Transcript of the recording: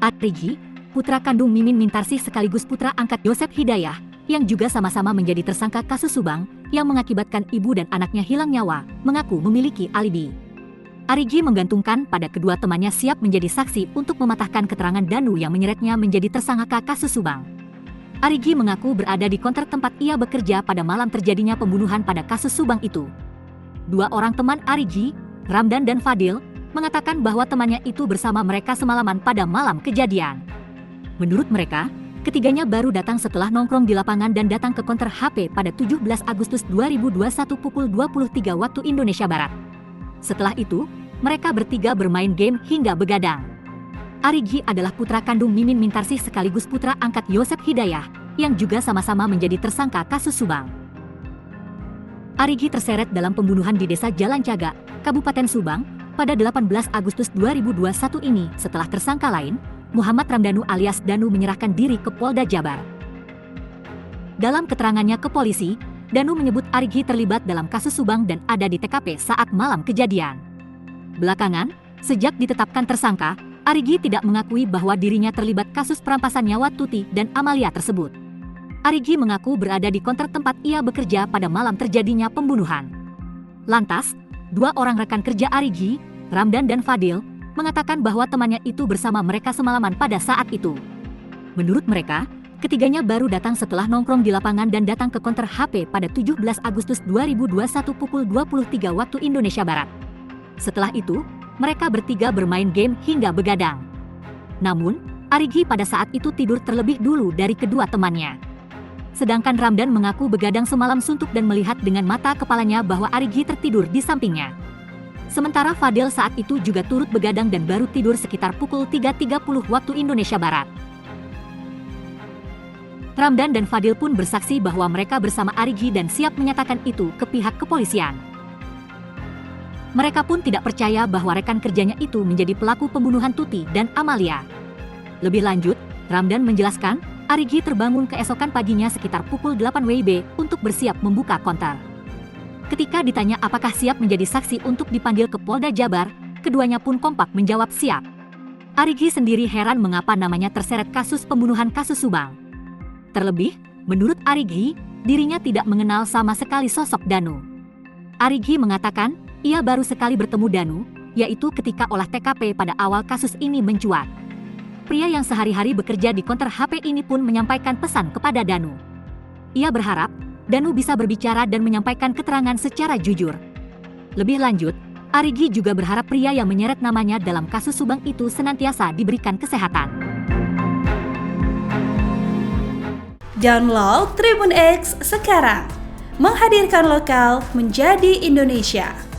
Arigi, putra kandung Mimin Mintarsih sekaligus putra angkat Yosep Hidayah, yang juga sama-sama menjadi tersangka kasus Subang, yang mengakibatkan ibu dan anaknya hilang nyawa, mengaku memiliki alibi. Arigi menggantungkan pada kedua temannya siap menjadi saksi untuk mematahkan keterangan Danu yang menyeretnya menjadi tersangka kasus Subang. Arigi mengaku berada di konter tempat ia bekerja pada malam terjadinya pembunuhan pada kasus Subang itu. Dua orang teman Arigi, Ramdan dan Fadil, mengatakan bahwa temannya itu bersama mereka semalaman pada malam kejadian. Menurut mereka, ketiganya baru datang setelah nongkrong di lapangan dan datang ke konter HP pada 17 Agustus 2021 pukul 23 waktu Indonesia Barat. Setelah itu, mereka bertiga bermain game hingga begadang. Arigi adalah putra kandung Mimin Mintarsih sekaligus putra angkat Yosep Hidayah, yang juga sama-sama menjadi tersangka kasus Subang. Arigi terseret dalam pembunuhan di Desa Jalan Caga, Kabupaten Subang, pada 18 Agustus 2021 ini setelah tersangka lain, Muhammad Ramdanu alias Danu menyerahkan diri ke Polda Jabar. Dalam keterangannya ke polisi, Danu menyebut Arigi terlibat dalam kasus Subang dan ada di TKP saat malam kejadian. Belakangan, sejak ditetapkan tersangka, Arigi tidak mengakui bahwa dirinya terlibat kasus perampasan nyawa Tuti dan Amalia tersebut. Arigi mengaku berada di konter tempat ia bekerja pada malam terjadinya pembunuhan. Lantas, dua orang rekan kerja Arigi, Ramdan dan Fadil, mengatakan bahwa temannya itu bersama mereka semalaman pada saat itu. Menurut mereka, ketiganya baru datang setelah nongkrong di lapangan dan datang ke konter HP pada 17 Agustus 2021 pukul 23 waktu Indonesia Barat. Setelah itu, mereka bertiga bermain game hingga begadang. Namun, Arigi pada saat itu tidur terlebih dulu dari kedua temannya. Sedangkan Ramdan mengaku begadang semalam suntuk dan melihat dengan mata kepalanya bahwa Arigi tertidur di sampingnya. Sementara Fadil saat itu juga turut begadang dan baru tidur sekitar pukul 3.30 waktu Indonesia Barat. Ramdan dan Fadil pun bersaksi bahwa mereka bersama Arigi dan siap menyatakan itu ke pihak kepolisian. Mereka pun tidak percaya bahwa rekan kerjanya itu menjadi pelaku pembunuhan Tuti dan Amalia. Lebih lanjut, Ramdan menjelaskan, Arigi terbangun keesokan paginya sekitar pukul 8 WIB untuk bersiap membuka konter. Ketika ditanya apakah siap menjadi saksi untuk dipanggil ke Polda Jabar, keduanya pun kompak menjawab siap. Arigi sendiri heran mengapa namanya terseret kasus pembunuhan kasus Subang. Terlebih, menurut Arigi, dirinya tidak mengenal sama sekali sosok Danu. Arigi mengatakan, ia baru sekali bertemu Danu, yaitu ketika olah TKP pada awal kasus ini mencuat. Pria yang sehari-hari bekerja di konter HP ini pun menyampaikan pesan kepada Danu. Ia berharap Danu bisa berbicara dan menyampaikan keterangan secara jujur. Lebih lanjut, Arigi juga berharap pria yang menyeret namanya dalam kasus Subang itu senantiasa diberikan kesehatan. Download Tribun X sekarang, menghadirkan lokal menjadi Indonesia.